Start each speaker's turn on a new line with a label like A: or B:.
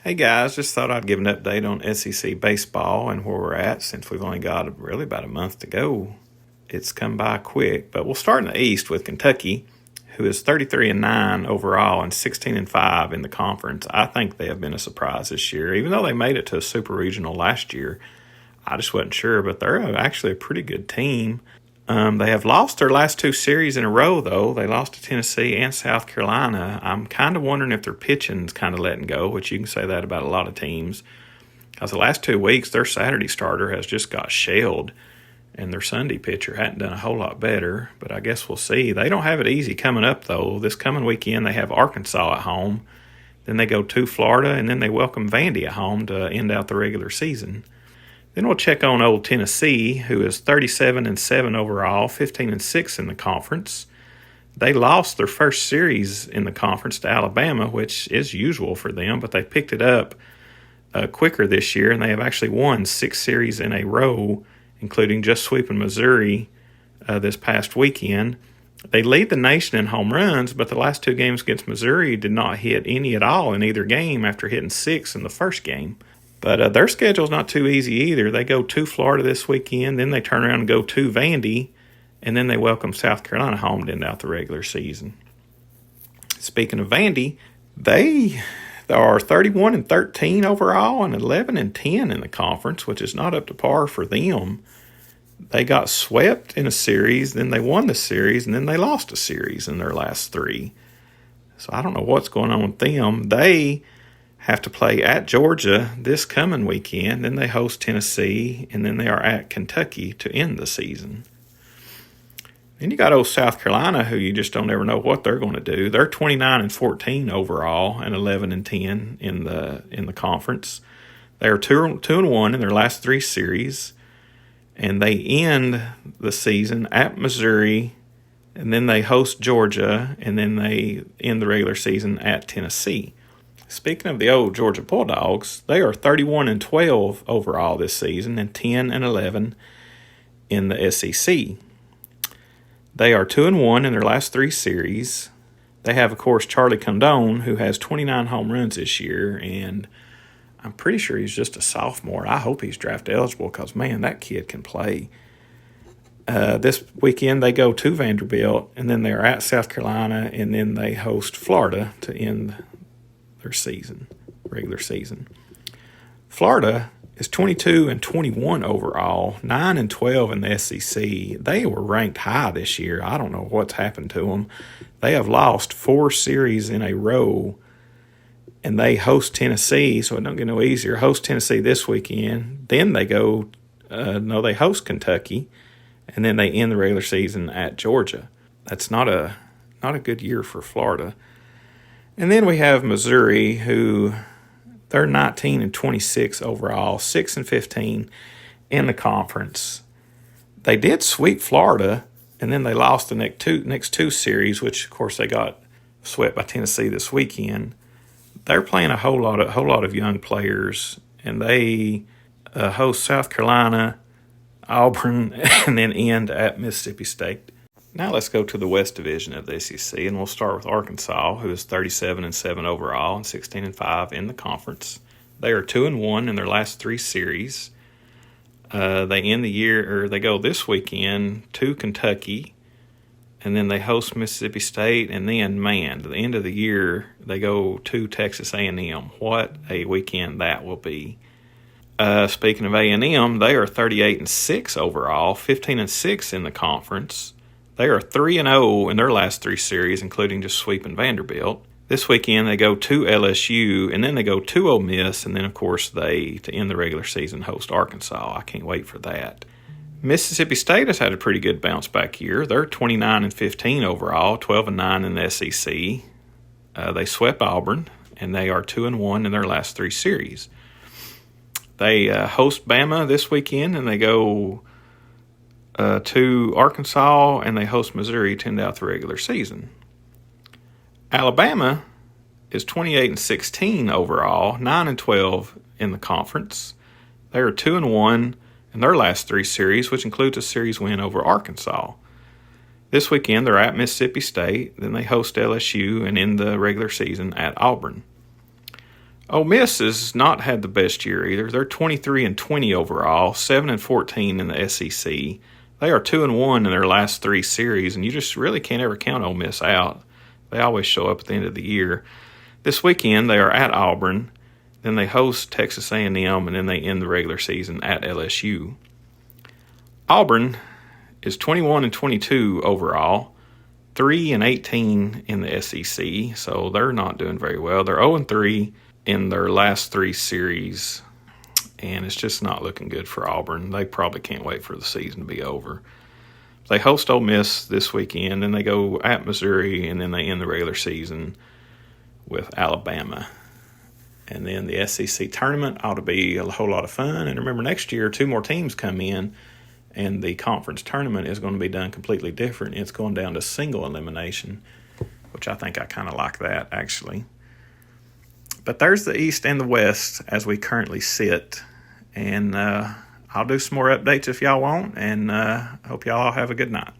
A: Hey guys, just thought I'd give an update on SEC baseball and where we're at since we've only got really about a month to go. It's come by quick, but we'll start in the East with Kentucky, who is 33-9 overall and 16-5 in the conference. I think they have been a surprise this year, even though they made it to a super regional last year. I just wasn't sure, but they're actually a pretty good team. They have lost their last two series in a row, though. They lost to Tennessee and South Carolina. I'm kind of wondering if their pitching's kind of letting go, which you can say that about a lot of teams. Because the last 2 weeks, their Saturday starter has just got shelled, and their Sunday pitcher hadn't done a whole lot better. But I guess we'll see. They don't have it easy coming up, though. This coming weekend, they have Arkansas at home. Then they go to Florida, and then they welcome Vandy at home to end out the regular season. Then we'll check on old Tennessee, who is 37-7 overall, 15-6 in the conference. They lost their first series in the conference to Alabama, which is usual for them, but they picked it up quicker this year, and they have actually won 6 series in a row, including just sweeping Missouri this past weekend. They lead the nation in home runs, but the last 2 games against Missouri did not hit any at all in either game after hitting 6 in the first game. But their schedule's not too easy either. They go to Florida this weekend, then they turn around and go to Vandy, and then they welcome South Carolina home to end out the regular season. Speaking of Vandy, they are 31-13 overall and 11-10 in the conference, which is not up to par for them. They got swept in a series, then they won the series, and then they lost a series in their last 3. So I don't know what's going on with them. They have to play at Georgia this coming weekend, then they host Tennessee, and then they are at Kentucky to end the season. Then you got old South Carolina, who you just don't ever know what they're going to do. They're 29-14 overall and 11-10 in the conference. They are 2-1 in their last 3 series, and they end the season at Missouri, and then they host Georgia, and then they end the regular season at Tennessee. Speaking of the old Georgia Bulldogs, they are 31-12 overall this season and 10-11 in the SEC. They are 2-1 in their last 3 series. They have, of course, Charlie Condon, who has 29 home runs this year, and I'm pretty sure he's just a sophomore. I hope he's draft eligible because, man, that kid can play. This weekend they go to Vanderbilt, and then they're at South Carolina, and then they host Florida to end their regular season. Florida is 22-21 overall, 9-12 in the SEC. They were ranked high this year. I don't know what's happened to them. They have lost 4 series in a row, and they host Tennessee, so it don't get no easier. Host Tennessee this weekend. Then they they host Kentucky, and then they end the regular season at Georgia. That's not a good year for Florida. And then we have Missouri, who they're 19-26 overall, 6-15 in the conference. They did sweep Florida, and then they lost the next two series, which of course they got swept by Tennessee this weekend. They're playing a whole lot of young players, and they host South Carolina, Auburn, and then end at Mississippi State. Now let's go to the West Division of the SEC, and we'll start with Arkansas, who is 37-7 overall and 16-5 in the conference. They are 2-1 in their last 3 series. They end the year, or they go this weekend to Kentucky, and then they host Mississippi State, and then, man, at the end of the year, they go to Texas A&M. What a weekend that will be. Speaking of A&M, they are 38-6 overall, 15-6 in the conference. They are 3-0 in their last 3 series, including just sweeping Vanderbilt. This weekend, they go to LSU, and then they go to Ole Miss, and then, of course, to end the regular season, host Arkansas. I can't wait for that. Mississippi State has had a pretty good bounce-back year. They're 29-15 overall, 12-9 in the SEC. They swept Auburn, and they are 2-1 in their last 3 series. They host Bama this weekend, and they go to Arkansas, and they host Missouri to end out the regular season. Alabama is 28-16 overall, 9-12 in the conference. They are 2-1 in their last 3 series, which includes a series win over Arkansas. This weekend, they're at Mississippi State, then they host LSU, and end the regular season at Auburn. Ole Miss has not had the best year either. They're 23-20 overall, 7-14 in the SEC. They are 2-1 in their last 3 series, and you just really can't ever count Ole Miss out. They always show up at the end of the year. This weekend they are at Auburn, then they host Texas A&M, and then they end the regular season at LSU. Auburn is 21-22 overall, 3-18 in the SEC, so they're not doing very well. They're 0-3 in their last 3 series, and it's just not looking good for Auburn. They probably can't wait for the season to be over. They host Ole Miss this weekend, and they go at Missouri, and then they end the regular season with Alabama. And then the SEC Tournament ought to be a whole lot of fun. And remember, next year, 2 more teams come in, and the conference tournament is going to be done completely different. It's going down to single elimination, which I think I kind of like that, actually. But there's the East and the West as we currently sit. And I'll do some more updates if y'all want, and hope y'all all have a good night.